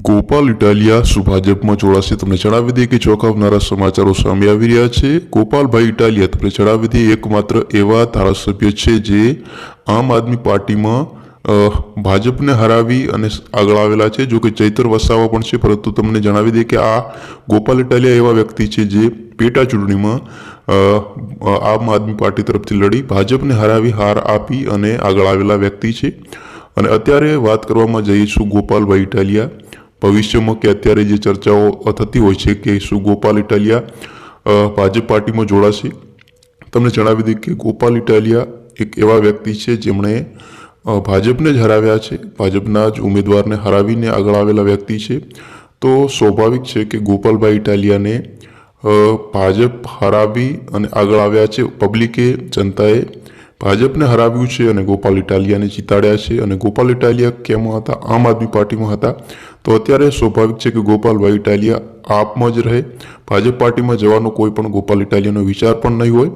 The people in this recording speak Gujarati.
ગોપાલ ઇટાલિયા શું ભાજપમાં જોડાશે? તમને જણાવી દઈએ કે ચોંકાવનારા સમાચારો સામે આવી રહ્યા છે. ગોપાલભાઈ ઇટાલિયા તમને જણાવી દઈએ એકમાત્ર એવા ધારાસભ્ય છે જે આમ આદમી પાર્ટીમાં ભાજપને હરાવી અને આગળ આવેલા છે. જો કે ચૈતર વસાવા પણ છે, પરંતુ તમને જણાવી દઈએ કે આ ગોપાલ ઇટાલિયા એવા વ્યક્તિ છે જે પેટા ચૂંટણીમાં આમ આદમી પાર્ટી તરફથી લડી ભાજપને હરાવી હાર આપી અને આગળ આવેલા વ્યક્તિ છે. અને અત્યારે વાત કરવામાં જઈશું ગોપાલભાઈ ઇટાલિયા ભવિષ્યમાં કે અત્યારે જે ચર્ચાઓ થતી હોય છે કે શું ગોપાલ ઇટાલિયા ભાજપ પાર્ટીમાં જોડાશે. તમને જણાવી દઈએ કે ગોપાલ ઇટાલિયા એક એવા વ્યક્તિ છે જેમણે ભાજપને જ હરાવ્યા છે, ભાજપના જ ઉમેદવારને હરાવીને આગળ આવેલા વ્યક્તિ છે. તો સ્વાભાવિક છે કે ગોપાલભાઈ ઇટાલિયાને ભાજપ હરાવી અને આગળ આવ્યા છે. પબ્લિકે, જનતાએ ભાજપને હરાવ્યું છે અને ગોપાલ ઇટાલિયાને જીતાડ્યા છે. અને ગોપાલ ઇટાલિયા કેમાં હતા? આમ આદમી પાર્ટીમાં હતા. તો અત્યારે સ્વાભાવિક છે કે ગોપાલભાઈ ઇટાલિયા આપમાં જ રહે. ભાજપ પાર્ટીમાં જવાનો કોઈ પણ ગોપાલ ઇટાલિયાનો વિચાર પણ નહીં હોય.